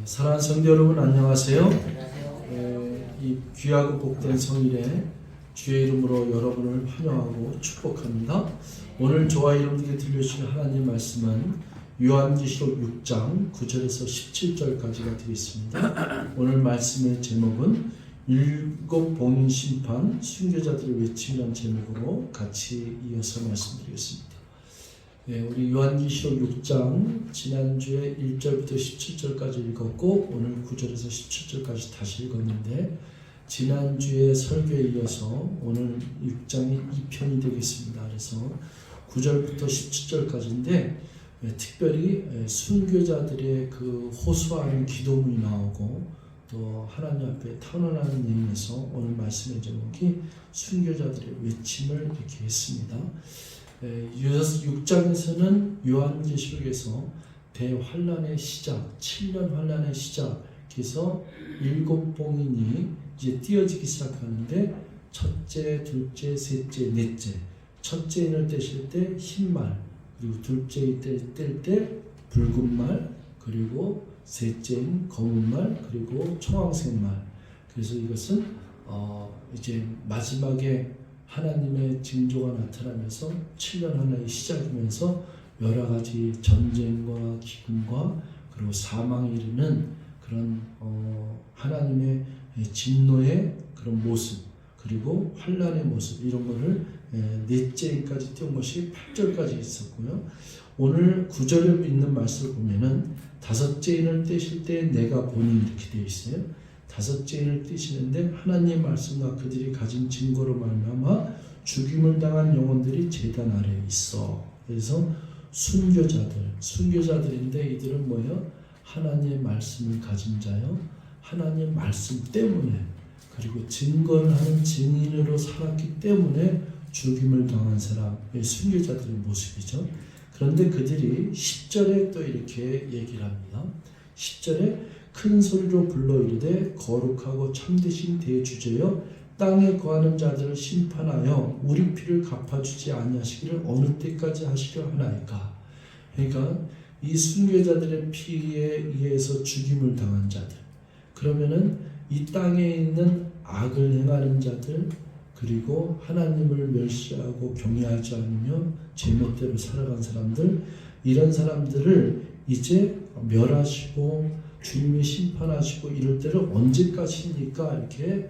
사랑하는 성도 여러분 안녕하세요. 안녕하세요. 이 귀하고 복된 성일에 주의 이름으로 여러분을 환영하고 축복합니다. 오늘 저와 여러분에게 들려주실 하나님의 말씀은 요한계시록 6장 9절에서 17절까지가 되겠습니다. 오늘 말씀의 제목은 일곱 봉인 심판 순교자들의 외침이라는 제목으로 같이 이어서 말씀드리겠습니다. 우리 요한계시록 6장 지난주에 1절부터 17절까지 읽었고 오늘 9절에서 17절까지 다시 읽었는데 지난주에 설교에 이어서 오늘 6장이 2편이 되겠습니다. 그래서 9절부터 17절까지인데 특별히 순교자들의 그 호소하는 기도문이 나오고 또 하나님 앞에 탄원하는 내용에서 오늘 말씀의 제목이 순교자들의 외침을 이렇게 했습니다. 6장에서는 요한계시록에서 대환란의 시작, 7년 환란의 시작에서 일곱 봉인이 이제 띄어지기 시작하는데 첫째, 둘째, 셋째, 넷째. 첫째 인을 떼실 때 흰말, 그리고 둘째 인 뗄 때 붉은 말, 그리고 셋째인 검은 말, 그리고 청황색 말. 그래서 이것은 이제 마지막에 하나님의 징조가 나타나면서 7년 하나의 시작이면서 여러 가지 전쟁과 기근과 그리고 사망에 이르는 그런 하나님의 진노의 그런 모습 그리고 환란의 모습 이런 거를 넷째까지 띄운 것이 8절까지 있었고요. 오늘 9절에 있는 말씀을 보면은 다섯째 인을 떼실 때 내가 보니 이렇게 되어 있어요. 다섯째 인을 떼시는데 하나님의 말씀과 그들이 가진 증거로 말미암아 죽임을 당한 영혼들이 제단 아래에 있어. 그래서 순교자들인데 이들은 뭐예요? 하나님의 말씀을 가진 자요. 하나님의 말씀 때문에 그리고 증거를 하는 증인으로 살았기 때문에 죽임을 당한 사람의 순교자들의 모습이죠. 그런데 그들이 10절에 또 이렇게 얘기를 합니다. 10절에 큰 소리로 불러 이르되 거룩하고 참되신 대주제여 땅에 거하는 자들을 심판하여 우리 피를 갚아주지 아니하시기를 어느 때까지 하시려 하나이까. 그러니까 이 순교자들의 피에 의해서 죽임을 당한 자들, 그러면은 이 땅에 있는 악을 행하는 자들, 그리고 하나님을 멸시하고 경외하지 않으며 제멋대로 살아간 사람들, 이런 사람들을 이제 멸하시고 주님이 심판하시고 이럴 때를 언제까지입니까? 이렇게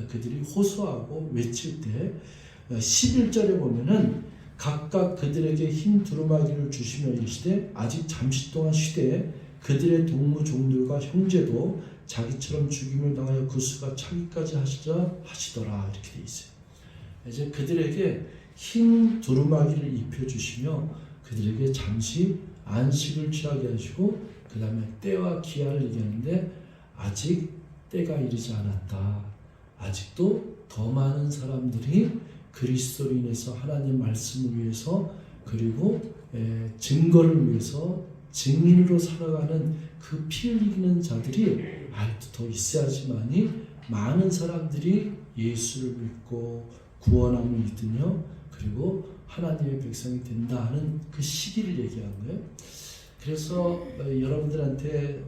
그들이 호소하고 외칠 때 11절에 보면은 각각 그들에게 흰 두루마기를 주시며 이르시되 아직 잠시 동안 쉬되 그들의 동무 종들과 형제도 자기처럼 죽임을 당하여 그 수가 차기까지 하시더라 이렇게 돼 있어요. 이제 그들에게 흰 두루마기를 입혀주시며 그들에게 잠시 안식을 취하게 하시고 그 다음에 때와 기한을 얘기하는데 아직 때가 이르지 않았다. 아직도 더 많은 사람들이 그리스도로 인해서 하나님 말씀을 위해서 그리고 증거를 위해서 증인으로 살아가는 그 피 흘리는 자들이 아직도 더 있어야지만이 많은 사람들이 예수를 믿고 구원함을 믿으며 그리고 하나님의 백성이 된다 하는 그 시기를 얘기한 거예요. 그래서 여러분들한테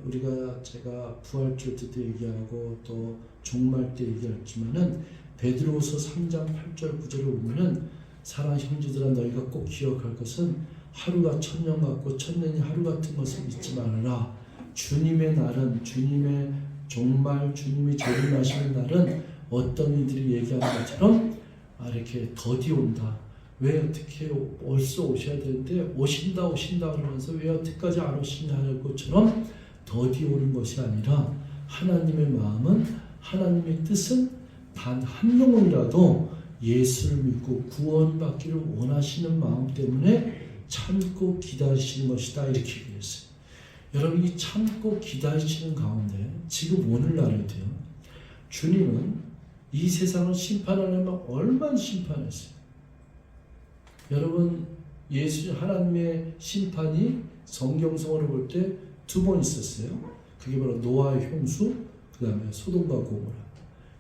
제가 부활절 때도 얘기하고 또 종말 때 얘기했지만은 베드로후서 3장 8절 9절을 보면은 사랑하는 형제들아 너희가 꼭 기억할 것은 하루가 천년 같고 천년이 하루 같은 것을 잊지 말아라. 주님의 날은 주님의 종말 주님이 재림하시는 날은 어떤 이들이 얘기하는 것처럼 이렇게 더디 온다. 왜 어떻게 벌써 오셔야 되는데 오신다 그러면서 왜 여태까지 안 오시냐 할 것처럼 더디 오는 것이 아니라 하나님의 마음은 하나님의 뜻은 단 한 영혼이라도 예수를 믿고 구원받기를 원하시는 마음 때문에 참고 기다리시는 것이다 이렇게 얘기했어요. 여러분 이 참고 기다리시는 가운데 지금 오늘날에도요. 주님은 이 세상을 심판하려면 얼마나 심판했어요. 여러분 예수 하나님의 심판이 성경성으로 볼 때 2번 있었어요. 그게 바로 노아의 홍수, 그 다음에 소돔과 고모라.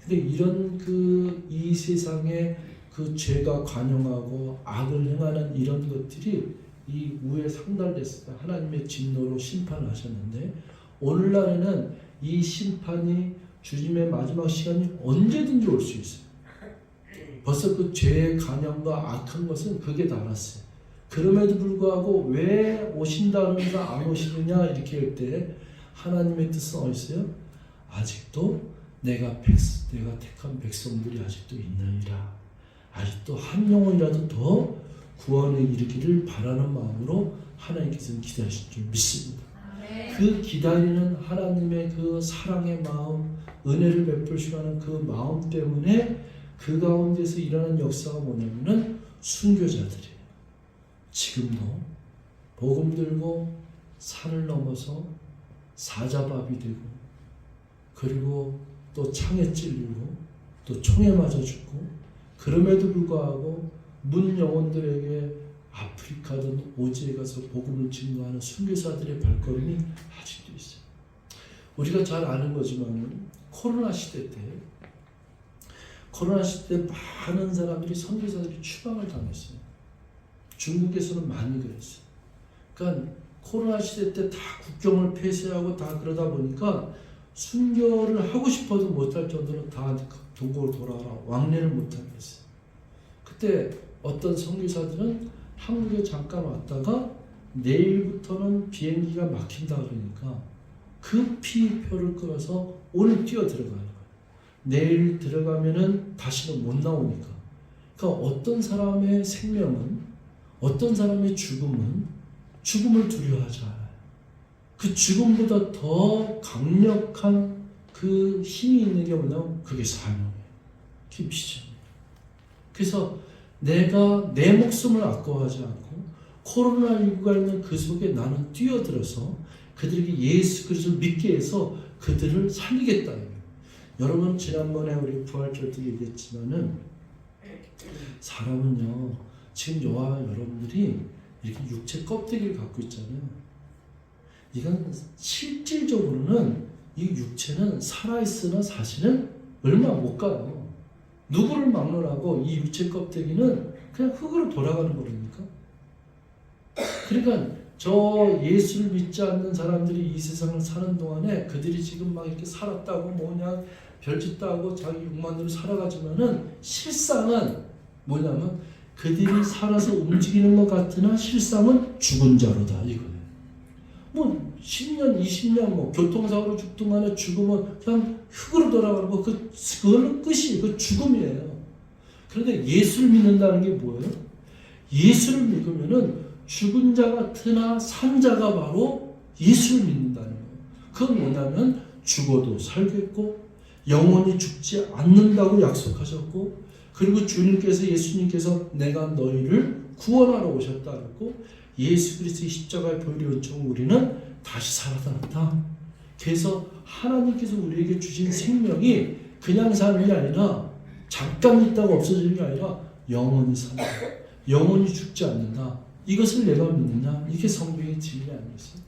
근데 이런 이 세상에 그 죄가 관영하고 악을 행하는 이런 것들이 이 우에 상달됐을 때 하나님의 진노로 심판을 하셨는데 오늘날에는 이 심판이 주님의 마지막 시간이 언제든지 올 수 있어요. 벌써 그 죄의 간영과 악한 것은 극에 달았어요. 그럼에도 불구하고 왜 오신다면서 안 오시느냐 이렇게 할 때 하나님의 뜻은 어디 있어요? 아직도 내가 택한 백성들이 아직도 있느니라. 아직도 한 영혼이라도 더 구원에 이르기를 바라는 마음으로 하나님께서는 기다리신 줄 믿습니다. 그 기다리는 하나님의 그 사랑의 마음, 은혜를 베풀시고 하는 그 마음 때문에 그 가운데서 일어나는 역사가 뭐냐면은 순교자들이에요. 지금도 복음 들고 산을 넘어서 사자밥이 되고, 그리고 또 창에 찔리고 또 총에 맞아 죽고, 그럼에도 불구하고 문 영혼들에게 아프리카든 오지에 가서 복음을 증거하는 순교사들의 발걸음이 아직도 있어요. 우리가 잘 아는 거지만 코로나 시대 때 많은 사람들이 선교사들이 추방을 당했어요. 중국에서는 많이 그랬어요. 그러니까 코로나 시대 때 다 국경을 폐쇄하고 다 그러다 보니까 순교를 하고 싶어도 못할 정도로 다 동국으로 돌아가라 왕래를 못하게 했어요. 그때 어떤 선교사들은 한국에 잠깐 왔다가 내일부터는 비행기가 막힌다 그러니까 급히 표를 끊어서 오늘 뛰어 들어가는 거예요. 내일 들어가면은 다시는 못 나오니까. 그러니까 어떤 사람의 생명은, 어떤 사람의 죽음은 죽음을 두려워하지 않아요. 그 죽음보다 더 강력한 그 힘이 있는 게 뭐냐면 그게 사명이에요. 그게 비전이에요. 그래서 내가 내 목숨을 아까워하지 않고 코로나19가 있는 그 속에 나는 뛰어들어서 그들에게 예수 그리스도를 믿게 해서 그들을 살리겠다. 여러분 지난번에 우리 부활절 때 얘기했지만은 사람은요 지금 저와 여러분들이 이렇게 육체 껍데기를 갖고 있잖아요. 이건 실질적으로는 이 육체는 살아있으나 사실은 얼마 못 가요. 누구를 막론하고 이 육체 껍데기는 그냥 흙으로 돌아가는 거니까. 그러니까 저 예수를 믿지 않는 사람들이 이 세상을 사는 동안에 그들이 지금 막 이렇게 살았다고 뭐냐 별짓다고 자기 욕만으로 살아가지만은 실상은 뭐냐면 그들이 살아서 움직이는 것 같으나 실상은 죽은 자로다 이거예요. 뭐 10년, 20년 뭐 교통사고로 죽든 간에 죽으면 그냥 흙으로 돌아가는 거 그걸로 끝이 그 죽음이에요. 그런데 예수를 믿는다는 게 뭐예요? 예수를 믿으면은 죽은 자 같으나 산 자가 바로 예수를 믿는다는 거예요. 그건 뭐냐면 죽어도 살겠고 영원히 죽지 않는다고 약속하셨고, 그리고 주님께서 예수님께서 내가 너희를 구원하러 오셨다 그랬고 예수 그리스도의 십자가의 보혈이 은총 우리는 다시 살아났다. 그래서 하나님께서 우리에게 주신 생명이 그냥 사는 게 아니라 잠깐 있다가 없어지는 게 아니라 영원히 산다. 영원히 죽지 않는다. 이것을 내가 믿느냐? 이게 성경의 진리 아니겠어요?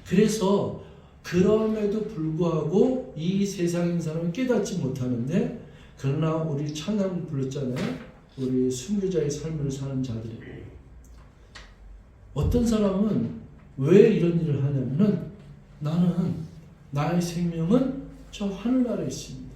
그래서 그럼에도 불구하고 이 세상인 사람은 깨닫지 못하는데, 그러나 우리 찬양 불렀잖아요. 우리 순교자의 삶을 사는 자들이. 어떤 사람은 왜 이런 일을 하냐면은 나는 나의 생명은 저 하늘나라에 있습니다.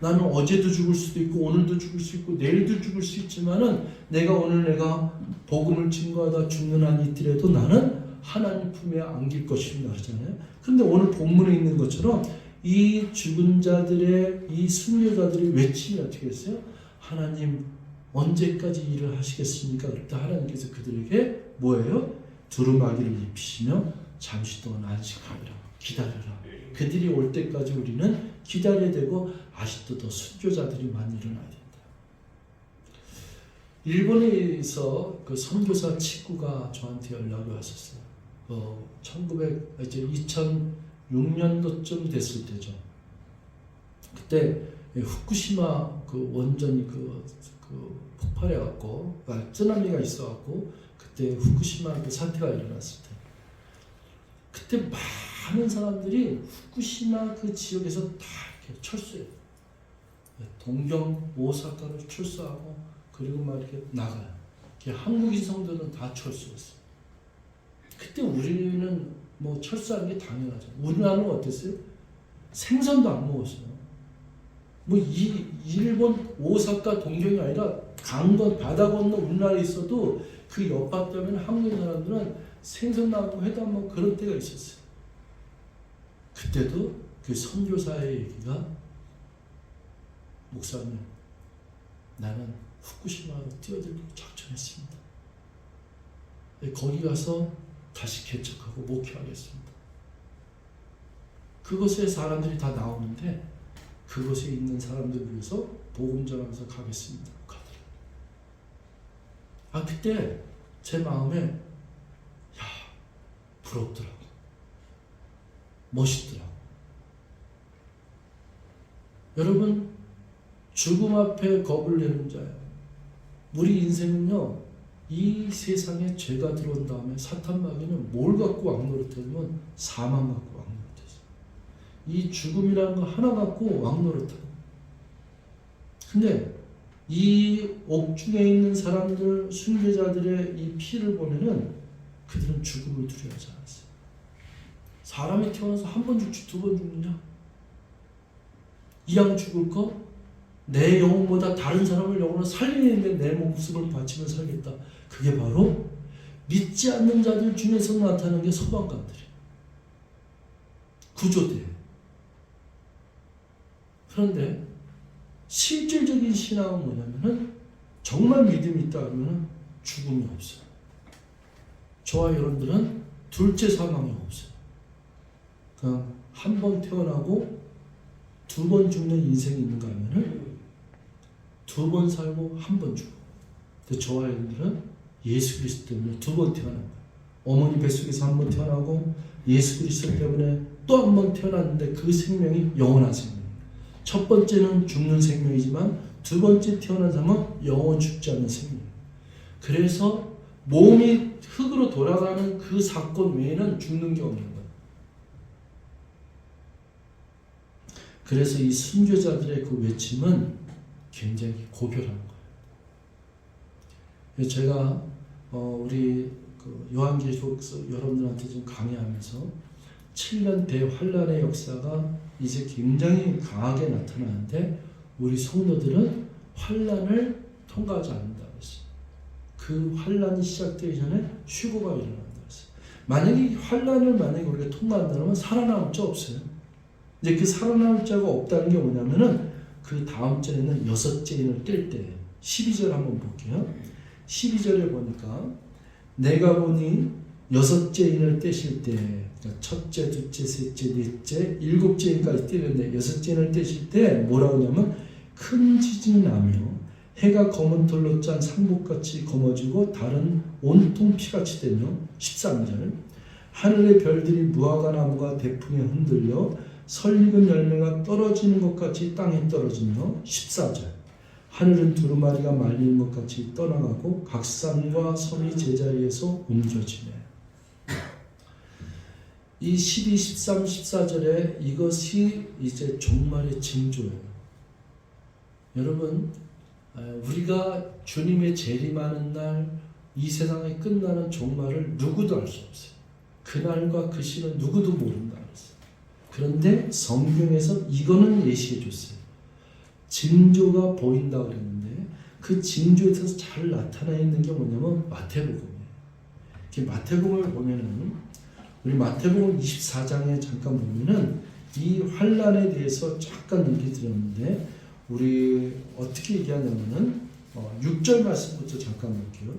나는 어제도 죽을 수도 있고 오늘도 죽을 수 있고 내일도 죽을 수 있지만은 내가 복음을 증거하다 죽는 한 이틀에도 나는 하나님 품에 안길 것입니다 그러잖아요. 그런데 오늘 본문에 있는 것처럼 이 죽은 자들의 이 순교자들의 외침이 어떻게 했어요? 하나님 언제까지 일을 하시겠습니까? 그때 하나님께서 그들에게 뭐예요? 두루마기를 입히시며 잠시 동안 안식하리라. 기다려라. 그들이 올 때까지 우리는 기다려야 되고 아직도 더 순교자들이 많이 일어나야 된다. 일본에서 그 선교사 친구가 저한테 연락이 왔었어요. 2006년도쯤 됐을 때죠. 그때 후쿠시마 그 원전이 그 폭발해갖고 쓰나미가 있어갖고 그때 후쿠시마 그 사태가 일어났을 때, 그때 많은 사람들이 후쿠시마 그 지역에서 다 이렇게 철수해요. 동경, 오사카로 철수하고 그리고 막 이렇게 나가요. 한국인 성도는 다 철수했어요. 그때 우리는 뭐 철수하는 게 당연하죠. 우리나라는 어땠어요? 생선도 안 먹었어요. 뭐 이 일본 오사카 동경이 아니라 강건 바다 건너 우리나라에 있어도 그 여파 때문에 한국 사람들은 생선 나고 회담 뭐 그런 때가 있었어요. 그때도 그 선교사의 얘기가 목사님 나는 후쿠시마로 뛰어들고 작전했습니다. 거기 가서 다시 개척하고 목회하겠습니다. 그곳에 사람들이 다 나오는데 그곳에 있는 사람들을 위해서 복음 전하면서 가겠습니다. 아 그때 제 마음에 야 부럽더라고. 멋있더라고. 여러분 죽음 앞에 겁을 내는 자예요. 우리 인생은요 이 세상에 죄가 들어온 다음에 사탄 마귀는 뭘 갖고 왕노릇하면 사망 갖고 왕노릇했어요. 이 죽음이라는 거 하나 갖고 왕노릇하고. 근데 이 옥중에 있는 사람들 순교자들의 이 피를 보면은 그들은 죽음을 두려워하지 않았어요. 사람이 태어나서 한 번 죽지 두 번 죽느냐? 이왕 죽을 거 내 영혼보다 다른 사람을 영혼을 살리는데 내 목숨을 바치며 살겠다. 그게 바로 믿지 않는 자들 중에서 나타나는 게 소방관들이에요. 구조대. 그런데 실질적인 신앙은 뭐냐면은 정말 믿음이 있다 그러면 죽음이 없어요. 저와 여러분들은 둘째 사망이 없어요. 그냥 한 번 태어나고 두 번 죽는 인생이 있는가 하면은 두 번 살고 한 번 죽어. 근데 저와 여러분들은 예수 그리스도 때문에 두 번 태어난 거예요. 어머니 뱃속에서 한 번 태어나고 예수 그리스도 때문에 또 한 번 태어났는데 그 생명이 영원한 생명. 첫 번째는 죽는 생명이지만 두 번째 태어난 사람은 영원 죽지 않는 생명. 그래서 몸이 흙으로 돌아가는 그 사건 외에는 죽는 게 없는 거예요. 그래서 이 순교자들의 그 외침은 굉장히 고별한 거예요. 제가 우리 그 요한계시록서 여러분들한테 좀 강의하면서 7년 대환란의 역사가 이제 굉장히 강하게 나타나는데 우리 성도들은 환란을 통과하지 않는다 그랬어요. 그 환란이 시작되기 전에 휴거가 일어난다 그랬어요. 만약에 환란을 우리가 통과한다면 살아남을 자 없어요. 이제 그 살아남을 자가 없다는 게 뭐냐면은 그 다음 절에는 여섯째 인을 뗄 때 12절 한번 볼게요. 12절에 보니까 내가 보니 여섯째 인을 떼실 때 그러니까 첫째, 둘째, 셋째, 넷째, 일곱째 인까지 떼는데 여섯째 인을 떼실 때 뭐라고 하냐면 큰 지진이 나며 해가 검은 털로 짠 상복같이 검어지고 달은 온통 피같이 되며 13절 하늘의 별들이 무화과 나무가 대풍에 흔들려 설익은 열매가 떨어지는 것 같이 땅에 떨어지며 14절 하늘은 두루마리가 말리는 것 같이 떠나가고 각 산과 섬이 제자리에서 옮겨지네. 이 12, 13, 14절에 이것이 이제 종말의 징조예요. 여러분 우리가 주님의 재림하는 날 이 세상에 끝나는 종말을 누구도 알 수 없어요. 그날과 그 시는 누구도 모른다 그랬어요. 그런데 성경에서 이거는 예시해 줬어요. 징조가 보인다 그랬는데 그 징조에 대해서 잘 나타나 있는 게 뭐냐면 마태복음이에요. 마태복음을 보면은 우리 마태복음 24장에 잠깐 보면은 이 환란에 대해서 잠깐 얘기 드렸는데 우리 어떻게 얘기하냐면은 6절 말씀부터 잠깐 볼게요.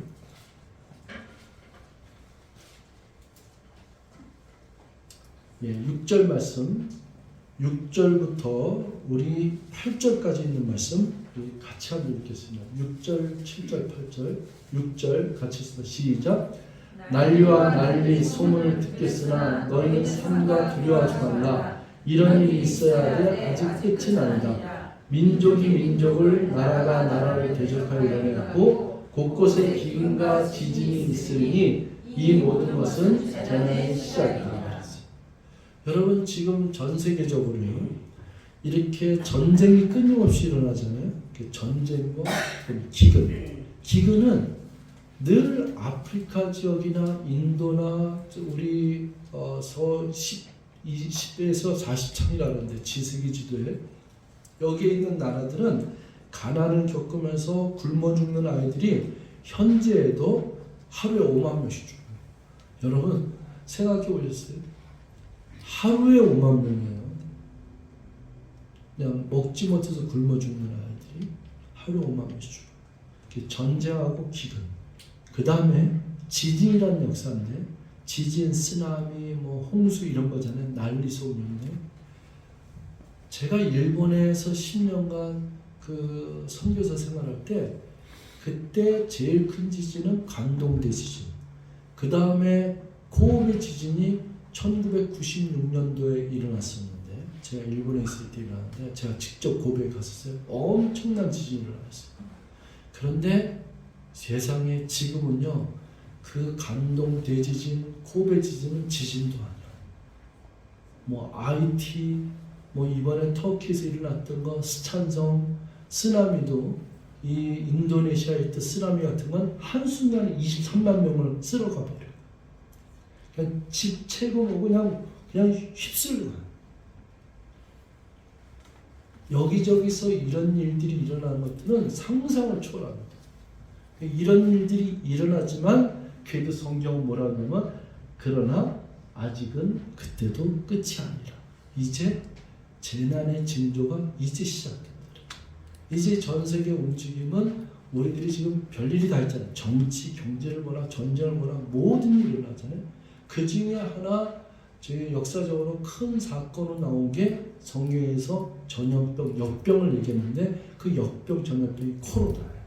예, 6절 말씀 6절부터 우리 8절까지 있는 말씀 우리 같이 한번 읽겠습니다. 6절, 7절, 8절 6절 같이 읽습니다. 시작. 난리와 난리 소문을 듣겠으나 너희는 삼가 두려워하지 말라. 이런 일이 있어야 돼 아직 끝이 아니다. 민족이 민족을 나라가 나라를 대적하여 일어났고 곳곳에 기근과 지진이 있으니 이 모든 것은 재난의 시작이다. 여러분 지금 전 세계적으로 이렇게 전쟁이 끊임없이 일어나잖아요. 전쟁과 기근. 기근은 늘 아프리카 지역이나 인도나 우리 서 20에서 40창이라는데 지세기 지도에 여기에 있는 나라들은 가난을 겪으면서 굶어 죽는 아이들이 현재에도 하루에 5만 명씩 죽어요. 여러분 생각해 보셨어요? 하루에 5만 명이에요. 그냥 먹지 못해서 굶어 죽는 아이들이 하루에 5만 명씩 죽어요. 전쟁하고 기근, 그 다음에 지진이라는 역사인데 지진, 쓰나미, 뭐 홍수 이런 거잖아요. 난리 소문인데 제가 일본에서 10년간 그 선교사 생활할 때 그때 제일 큰 지진은 관동 대지진, 그 다음에 코오베 지진이 1996년도에 일어났었는데 제가 일본에 있을 때 일어났는데 제가 직접 고베에 갔었어요. 엄청난 지진이 일어났어요. 그런데 세상에 지금은요 그 관동 대지진, 코오베 지진은 지진도 아니야. 뭐 아이티, 뭐 이번에 터키에서 일어났던 거 스찬성, 쓰나미도 이 인도네시아에 있던 쓰나미 같은 건 한순간에 23만 명을 쓸어가 버려. 그냥 집 채고 그냥 휩쓸려. 여기저기서 이런 일들이 일어나는 것들은 상상을 초월합니다. 이런 일들이 일어나지만 그래도 성경은 뭐라고 하냐면 그러나 아직은 그때도 끝이 아니라 이제 재난의 징조가 이제 시작된다. 이제 전 세계 움직임은 우리들이 지금 별일이 다 있잖아요. 정치, 경제를 보나 전쟁을 보나 모든 일이 일어나잖아요. 그 중에 하나 저희 역사적으로 큰 사건으로 나온 게 성경에서 전염병, 역병을 얘기했는데 그 역병 전염병이 코로나예요.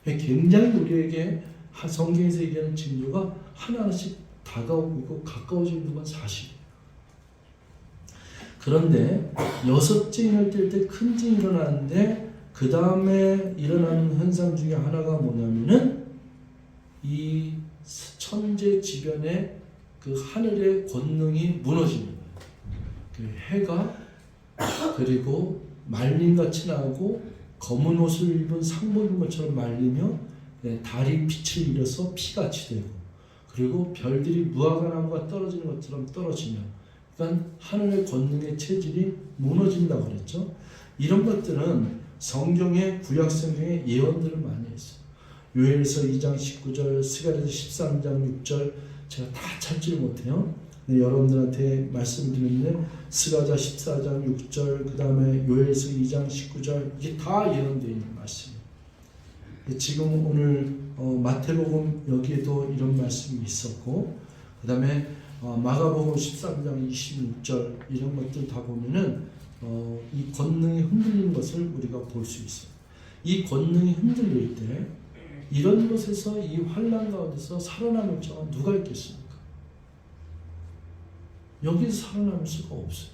굉장히 우리에게 성경에서 얘기하는 징조가 하나하나씩 다가오고 있고 가까워지고 있는 건 사실이에요. 그런데 6째 인을 뗄 때 큰 징이 일어나는데 그 다음에 일어나는 현상 중에 하나가 뭐냐면은 이 천재 지변의 그 하늘의 권능이 무너지는 거예요. 그 해가 그리고 말림같이 나고 검은 옷을 입은 상복 입은 것처럼 말리며 달이 빛을 잃어서 피같이 되고 그리고 별들이 무화과나무가 떨어지는 것처럼 떨어지며 그러니까 하늘의 권능의 체질이 무너진다고 그랬죠. 이런 것들은 성경의 구약 성경에 예언들을 많이 했어요. 요엘서 2장 19절, 스가랴서 13장 6절 제가 다 찾지를 못해요. 근데 여러분들한테 말씀드리는데 스가랴 14장 6절 그 다음에 요엘서 2장 19절 이게 다 예언되어 있는 말씀이에요. 지금 오늘 마태복음 여기에도 이런 말씀이 있었고 그 다음에 마가복음 13장 26절 이런 것들 다 보면은 이 권능이 흔들리는 것을 우리가 볼 수 있어요. 이 권능이 흔들릴 때 이런 것에서 이 환난 가운데서 살아남을 자가 누가 있겠습니까? 여기서 살아남을 수가 없어요.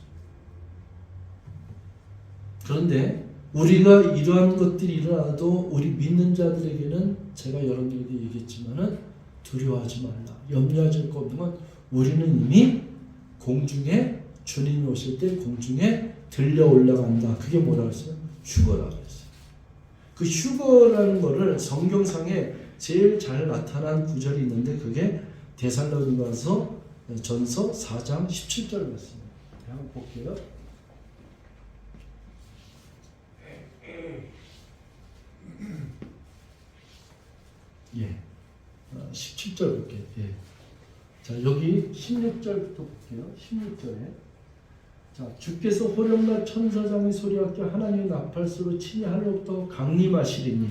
그런데 우리가 이러한 것들이 일어나도 우리 믿는 자들에게는 제가 여러분들에게 얘기했지만은 두려워하지 말라. 염려하실 거 없는 건 우리는 이미 공중에 주님이 오실 때 공중에 들려 올라간다. 그게 뭐라고 했어요? 휴거라고 했어요. 그 휴거라는 거를 성경상에 제일 잘 나타난 구절이 있는데 그게 데살로니가서 전서 4장 17절 말씀입니다. 한번 볼게요. 예, 17절 볼게요. 예. 자, 여기 16절부터 볼게요. 16절에 자, 주께서 호령날 천사장의 소리와 함께 하나님의 나팔소로 친히 하늘로부터 강림하시리니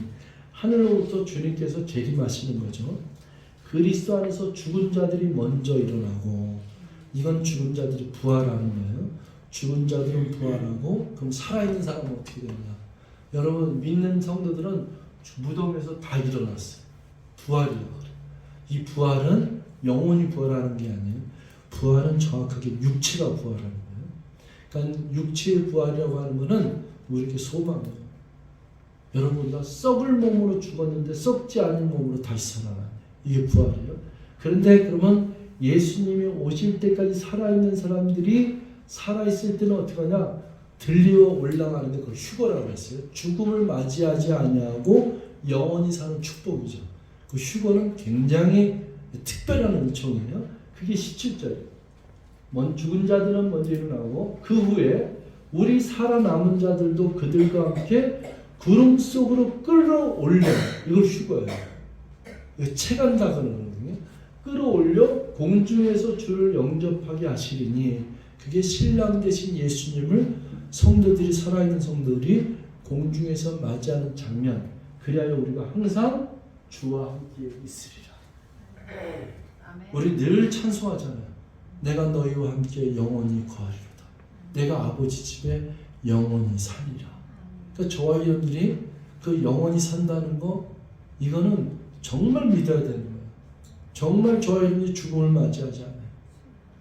하늘로부터 주님께서 재림하시는 거죠. 그리스도 안에서 죽은 자들이 먼저 일어나고 이건 죽은 자들이 부활하는 거예요. 죽은 자들은 부활하고 그럼 살아있는 사람은 어떻게 되느냐. 여러분 믿는 성도들은 무덤에서 다 일어났어요. 부활이라고 그래요. 이 부활은 영혼이 부활하는 게 아니에요. 부활은 정확하게 육체가 부활하는 거예요. 그러니까 육체의 부활이라고 하는 것은 우리에게 소망이에요. 여러분 우리가 썩을 몸으로 죽었는데 썩지 않은 몸으로 다시 살아나요. 이게 부활이에요. 그런데 그러면 예수님이 오실 때까지 살아있는 사람들이 살아있을 때는 어떻게 하냐? 들려 올라가는데 그걸 휴거라고 했어요. 죽음을 맞이하지 아니하고 영원히 사는 축복이죠. 그 휴거는 굉장히 특별한 은총이에요. 그게 17절이에요. 죽은 자들은 먼저 일어나고 그 후에 우리 살아남은 자들도 그들과 함께 구름 속으로 끌어올려. 이걸 휴거예요. 이거 체간다 그러는 거거든요. 끌어올려 공중에서 주를 영접하게 하시리니, 그게 신랑 되신 예수님을 성도들이, 살아있는 성도들이 공중에서 맞이하는 장면. 그리하여 우리가 항상 주와 함께 있으리라. 우리 늘 찬송하잖아요. 내가 너희와 함께 영원히 거하리로다. 내가 아버지 집에 영원히 살리라. 그러니까 저와 여러분들이 그 영원히 산다는 거, 이거는 정말 믿어야 되는 거예요. 정말 저와 여러분이 죽음을 맞이하지 않아요.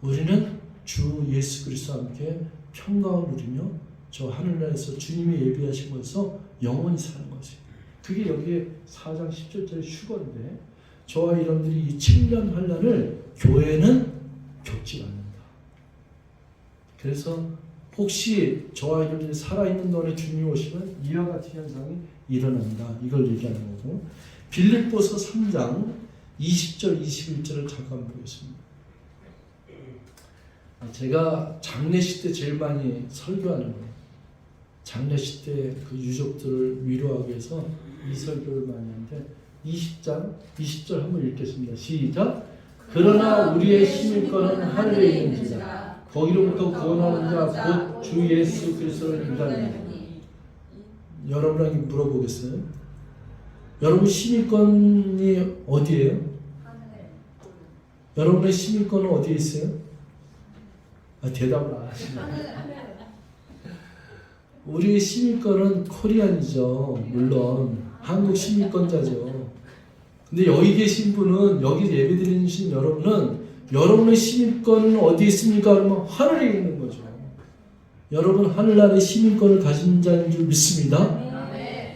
우리는 주 예수 그리스도와 함께 평강을 누리며 저 하늘나라에서 주님이 예비하신 곳에서 영원히 사는 거지. 그게 여기에 4장 10절짜리 휴거인데, 저와 여러분들이 이 7년 환난을 교회는 겪지 않는다. 그래서 혹시 저와 여러분들이 살아있는 동안에 주님이 오시면 이와 같은 현상이 일어난다. 이걸 얘기하는 거고, 빌립보서 3장 20절 21절을 잠깐 보겠습니다. 제가 장례식 때 제일 많이 설교하는 거예요. 장례식 때 그 유족들을 위로하기 위해서 이 설교를 많이 하는데, 20장 20절 한번 읽겠습니다. 시작. 그러나 우리의 시민권은 하늘에 있는지라 거기로부터 구원하는 자 곧 주 예수 그리스도를 인하리니. 여러분에게 물어보겠어요. 여러분 시민권이 어디예요? 여러분의 시민권은 어디에 있어요? 대답을 안 하시네요. 우리의 시민권은 코리안이죠. 물론 한국 시민권자죠. 근데 여기 계신 분은, 여기 예배드리신 여러분은 여러분의 시민권은 어디에 있습니까? 그러면 하늘에 있는 거죠. 여러분 하늘나라의 시민권을 가진 자인 줄 믿습니다.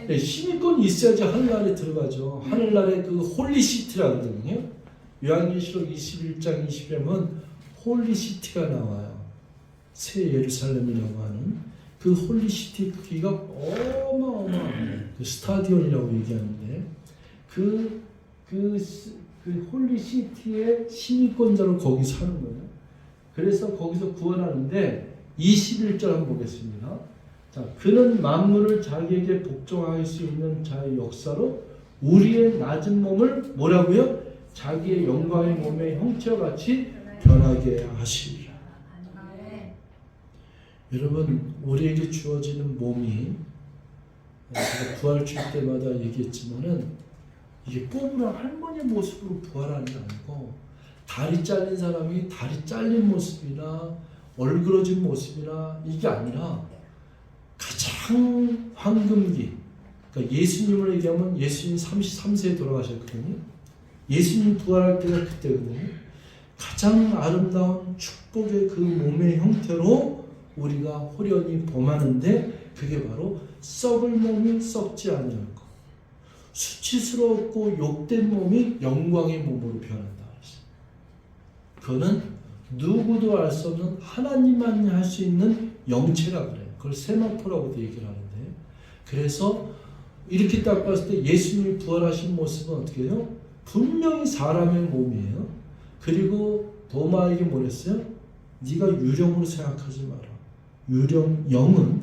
네, 시민권이 있어야지 하늘나라에 들어가죠. 하늘나라의 그 홀리시티라거든요. 요한계시록 21장 20에 보면 홀리시티가 나와요. 새 예루살렘이라고 하는 그 홀리시티 크기가 어마어마한 그 스타디온이라고 얘기하는데, 그 홀리시티의 시민권자로 거기 사는 거예요. 그래서 거기서 구원하는데 21절 한번 보겠습니다. 자, 그는 만물을 자기에게 복종할 수 있는 자의 역사로 우리의 낮은 몸을 뭐라고요? 자기의 영광의 몸의 형체와 같이 변하게 하시리라. 여러분, 우리에게 주어지는 몸이, 제가 부활 줄 때마다 얘기했지만은, 이게 꼬부랑 할머니 모습으로 부활하는 게 아니고, 다리 잘린 사람이 다리 잘린 모습이나 얼그러진 모습이나 이게 아니라 가장 황금기, 그러니까 예수님을 얘기하면 예수님 33세에 돌아가셨거든요. 예수님 부활할 때가 그때거든요. 가장 아름다운 축복의 그 몸의 형태로 우리가 호련히 범하는데, 그게 바로 썩을 몸이 썩지 아니하고 수치스럽고 욕된 몸이 영광의 몸으로 변한다. 그거는 누구도 알 수 없는 하나님만이 할 수 있는 영체라 그래요. 그걸 세마포라고도 얘기를 하는데, 그래서 이렇게 딱 봤을 때 예수님이 부활하신 모습은 어떻게 해요? 분명히 사람의 몸이에요. 그리고 도마에게 뭐랬어요? 네가 유령으로 생각하지 마라. 영은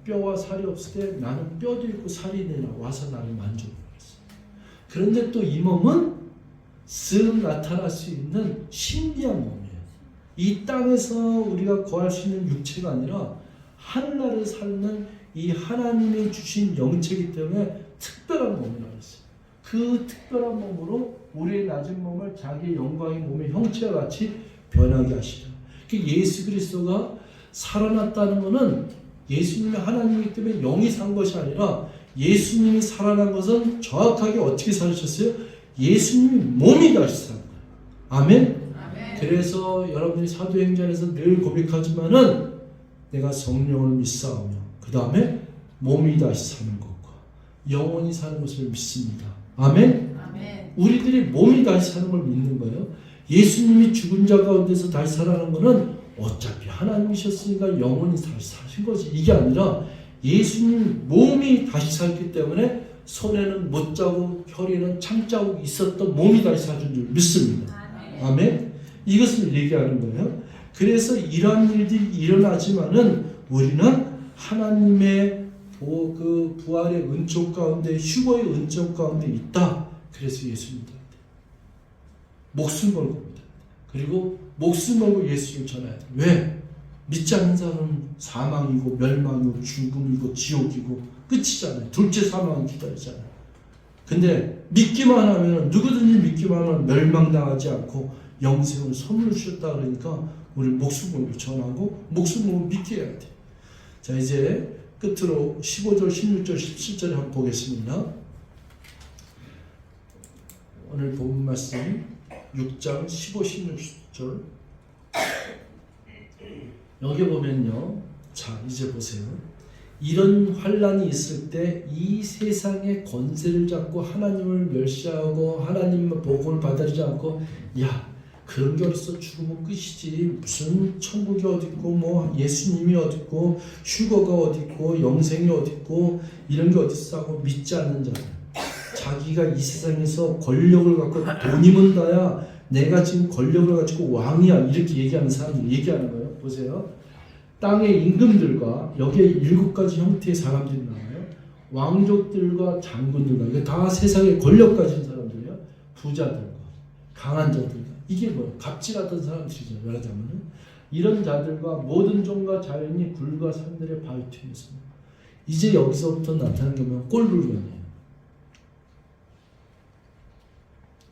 뼈와 살이 없을 때 나는 뼈도 있고 살이 있느라 와서 나를 만져보라 그랬어요. 그런데 또 이 몸은 쓱 나타날 수 있는 신비한 몸이에요. 이 땅에서 우리가 거할 수 있는 육체가 아니라 하늘나라에 사는 이 하나님이 주신 영체이기 때문에 특별한 몸이라고 했어요. 그 특별한 몸으로 우리의 낮은 몸을 자기의 영광의 몸의 형체와 같이 변하게 하시라. 예수 그리스도가 살아났다는 것은 예수님이 하나님이기 때문에 영이 산 것이 아니라, 예수님이 살아난 것은 정확하게 어떻게 사셨어요? 예수님이 몸이 다시 산 거예요. 아멘? 아멘. 그래서 여러분들이 사도행전에서 늘 고백하지만은 내가 성령을 믿사오며 그 다음에 몸이 다시 사는 것과 영원히 사는 것을 믿습니다. 아멘? 아멘. 우리들이 몸이 다시 사는 걸 믿는 거예요. 예수님이 죽은 자 가운데서 다시 살아난 것은 어차피 하나님이셨으니까 영원히 다시 사신 거지. 이게 아니라 예수님 몸이 다시 살기 때문에 손에는 못자국, 혈에는 창자국이 있었던 몸이 다시 사준 줄 믿습니다. 아멘. 이것을 얘기하는 거예요. 그래서 이러한 일들이 일어나지만은 우리는 하나님의 그 부활의 은총 가운데, 휴거의 은총 가운데 있다. 그래서 예수 믿어야 돼. 목숨 걸고 믿어야 돼. 그리고 목숨 걸고 예수를 전해야 돼. 왜? 믿지 않는 사람은 사망이고 멸망이고 죽음이고 지옥이고 끝이잖아요. 둘째 사망이 기다리잖아요. 근데 믿기만 하면, 누구든지 믿기만 하면 멸망당하지 않고 영생을 선물로 주셨다 그러니까 우리 목숨 걸고 전하고 목숨 걸고 믿게 해야 돼. 자, 이제 끝으로 15절, 16절, 17절에 한번 보겠습니다. 오늘 본 말씀 6장 15, 16절. 여기 보면요. 자, 이제 보세요. 이런 환란이 있을 때 이 세상의 권세를 잡고 하나님을 멸시하고 하나님의 복음을 받아들이지 않고, 야, 그런 게 어딨어, 죽으면 끝이지, 무슨 천국이 어딨고 뭐 예수님이 어딨고 휴거가 어딨고 영생이 어딨고 이런 게 어딨어 하고 믿지 않는 자들, 자기가 이 세상에서 권력을 갖고 돈이면 다야, 내가 지금 권력을 가지고 왕이야, 이렇게 얘기하는 사람들 얘기하는 거예요. 보세요. 땅의 임금들과 여기에 7가지 형태의 사람들이 나와요. 왕족들과 장군들과, 이게 다 세상에 권력 가진 사람들이에요. 부자들과 강한 자들과, 이게 뭐예요? 갑질하던 사람들이죠. 말하자면은 이런 자들과 모든 종과 자연이 굴과 산들의 바위틈에서, 이제 여기서부터 나타나는 게 뭐냐? 꼴불견이에요.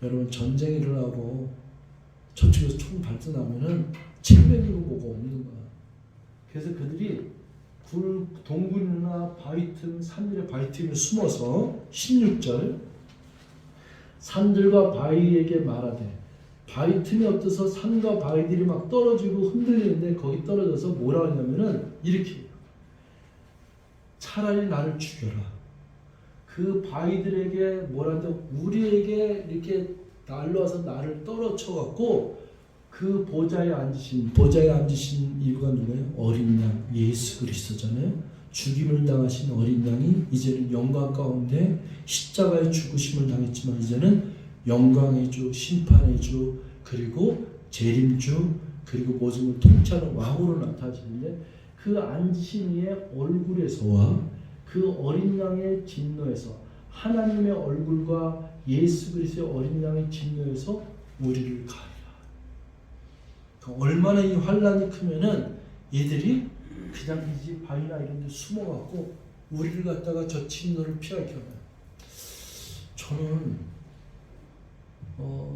여러분, 전쟁이 일어나고 저쪽에서 총 발전하면은 칠면이고 뭐가 없는 거야. 그래서 그들이 동굴이나 바위틈, 산들의 바위틈에 숨어서 16절, 산들과 바위에게 말하되, 바위 틈이 없어서 산과 바위들이 막 떨어지고 흔들리는데 거기 떨어져서 뭐라 하냐면은 이렇게, 차라리 나를 죽여라. 그 바위들에게 뭐라는데, 우리에게 이렇게 날라와서 나를 떨어져 갖고 그 보좌에 앉으신 이유가 누구예요? 어린 양 예수 그리스도잖아요. 죽임을 당하신 어린 양이 이제는 영광 가운데 십자가의 죽으심을 당했지만 이제는 영광의 주, 심판의 주, 그리고 재림주, 그리고 모든 걸 통치하는 왕으로 나타나시는데, 그 앉으신 이의 얼굴에서와 그 어린 양의 진노에서, 하나님의 얼굴과 예수 그리스도의 어린 양의 진노에서 우리를 가리라. 그러니까 얼마나 이 환란이 크면은 얘들이 그냥 이 집 바위나 이런 데 숨어갖고 우리를 갖다가 저 진노를 피하게 하나요. 저는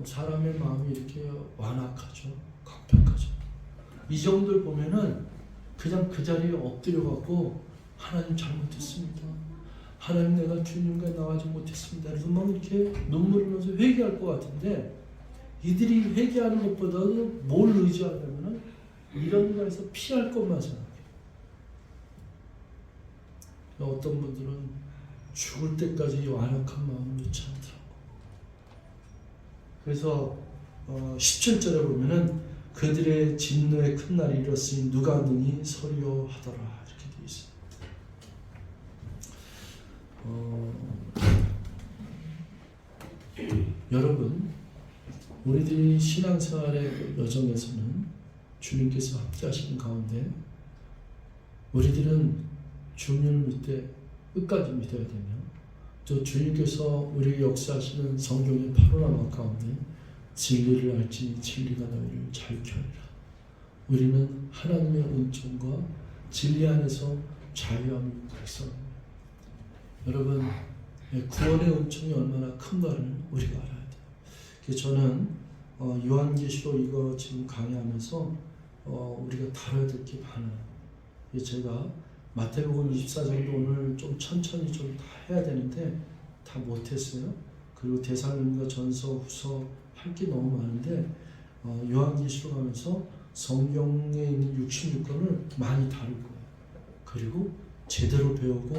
사람의 마음이 이렇게 완악하죠. 강팍하죠. 이 정도를 보면은 그냥 그 자리에 엎드려갖고, 하나님 잘못했습니다. 하나님, 내가 주님과 나가지 못했습니다. 그래서 막 이렇게 눈물 흘리면서 회개할 것 같은데, 이들이 회개하는 것보다도 뭘 의지하냐면은 이런 거에서 피할 것만 생각해요. 어떤 분들은 죽을 때까지 완악한 마음을 놓지 않더라고. 그래서 17절에 보면은 그들의 진노의 큰 날이 이렇으니 누가 능히 서리요 하더라, 이렇게 되어 있어요. 여러분, 우리들이 신앙생활의 여정에서는 주님께서 함께하시는 가운데 우리들은 주님을 믿되 끝까지 믿어야 되며, 또 주님께서 우리에게 역사하시는 성경의 파노라마 가운데 진리를 알지니 진리가 너희를 자유케 하리라. 우리는 하나님의 은총과 진리 안에서 자유함을 백성합니다. 여러분, 구원의 은총이 얼마나 큰가를 우리가 알아야 돼요. 그래서 저는 요한계시록 이거 지금 강의하면서 우리가 다뤄야 될 게 많아요. 제가 마태복음 24장도 오늘 좀 천천히 좀 다 해야 되는데 다 못했어요. 그리고 데살로니가 전서, 후서 할 게 너무 많은데 요한계시록 하면서 성경에 있는 66권을 많이 다룰 거예요. 그리고 제대로 배우고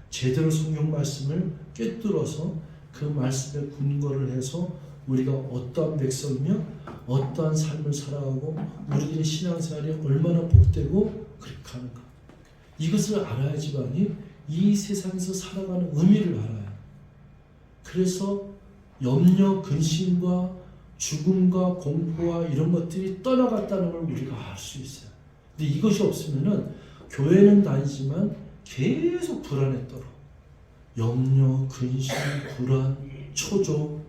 제대로 성경 말씀을 꿰뚫어서 그 말씀에 근거를 해서 우리가 어떠한 백성이며 어떠한 삶을 살아가고 우리들의 신앙생활이 얼마나 복되고 그렇게 하는가, 이것을 알아야지만이 이 세상에서 살아가는 의미를 알아요. 그래서 염려, 근심과 죽음과 공포와 이런 것들이 떠나갔다는 걸 우리가 알 수 있어요. 근데 이것이 없으면은 교회는 다니지만 계속 불안에 떨어. 염려, 근심, 불안, 초조,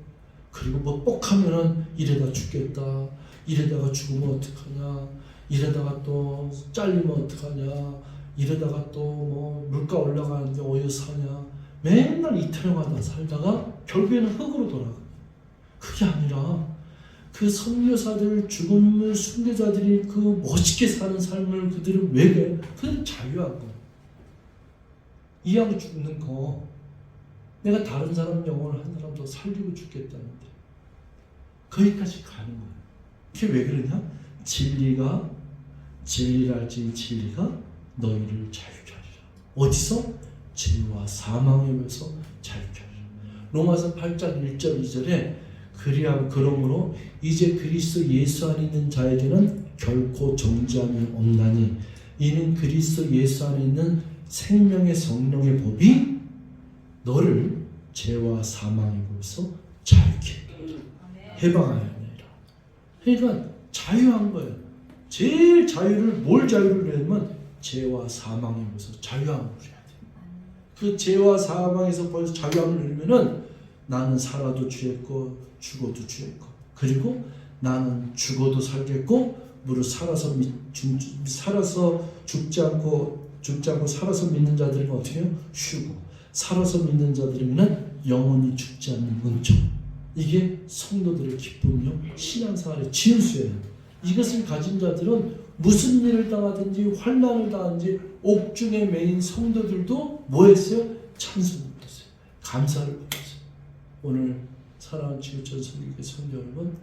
그리고 뭐 뻑하면은 이러다 죽겠다, 이러다가 죽으면 어떡하냐, 이러다가 또 잘리면 어떡하냐, 이러다가 또 뭐 물가 올라가는데 어디서 사냐, 맨날 이태령하다 살다가 결국에는 흙으로 돌아가. 그게 아니라 그 선교사들, 죽음을 순교자들이 그 멋있게 사는 삶을 그들은 왜 그래? 그들은 자유한 거야. 이왕 죽는 거, 내가 다른 사람 영혼을 한 사람 더 살리고 죽겠다는데 거기까지 가는 거야. 그게 왜 그러냐? 진리랄지 진리가 너희를 자유케 하리라. 어디서? 죄와 사망에서 자유케 하리라. 로마서 8장 1절 2절에 그러므로 이제 그리스도 예수 안에 있는 자에게는 결코 정죄함이 없나니 이는 그리스도 예수 안에 있는 생명의 성령의 법이 너를 죄와 사망의 법에서 자유케 해방하느니라. 그러니까 자유한 거예요. 제일 자유를 뭘 자유를 내면 죄와 사망의 법에서 자유함을 누려야 돼. 그 죄와 사망에서 벌써 자유함을 누리면은 나는 살아도 주의 거, 죽어도 주의 거. 그리고 나는 죽어도 살겠고, 무릇 살아서 죽지 않고 살아서 믿는 자들은 어떻게 해요? 쉬고, 살아서 믿는 자들에게는 영원히 죽지 않는 은총. 이게 성도들의 기쁨이요, 신앙생활의 진수예요. 이것을 가진 자들은 무슨 일을 당하든지 환난을 당하든지 옥중에 매인 성도들도 뭐 했어요? 찬송을 했어요. 감사를 했어요. 오늘 사랑하는 지구촌 성교회 성도 여러분,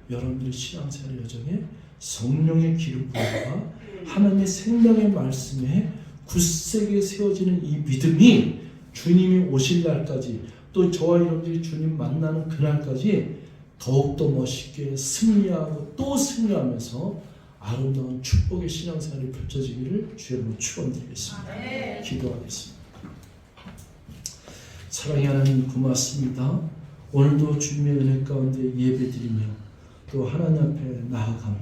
여러분들의 신앙생활 여정에 성령의 기름 부음과 하나님의 생명의 말씀에 굳세게 세워지는 이 믿음이 주님이 오실 날까지, 또 저와 여러분들이 주님 만나는 그날까지 더욱더 멋있게 승리하고 또 승리하면서 아름다운 축복의 신앙생활이 펼쳐지기를 주의 이름으로 축원드리겠습니다. 기도하겠습니다. 사랑의 하나님, 고맙습니다. 오늘도 주님의 은혜 가운데 예배드리며 또 하나님 앞에 나아가며,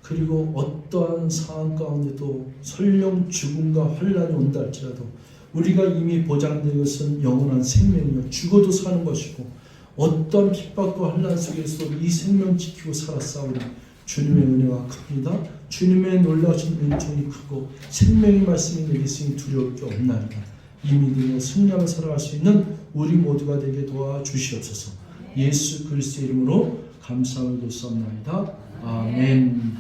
그리고 어떠한 상황 가운데도 설령 죽음과 환난이 온다 할지라도 우리가 이미 보장된 것은 영원한 생명이며 죽어도 사는 것이고, 어떤 핍박과 환난 속에서도 이 생명 지키고 살아싸우니 주님의 은혜가 큽니다. 주님의 놀라우신 은총이 크고 생명의 말씀이 내게 있으니 두려울 게 없나이다. 이 믿음으로 승리하며 살아갈 수 있는 우리 모두가 되게 도와주시옵소서. 예수 그리스도의 이름으로 감사를 드리옵나이다. 아멘.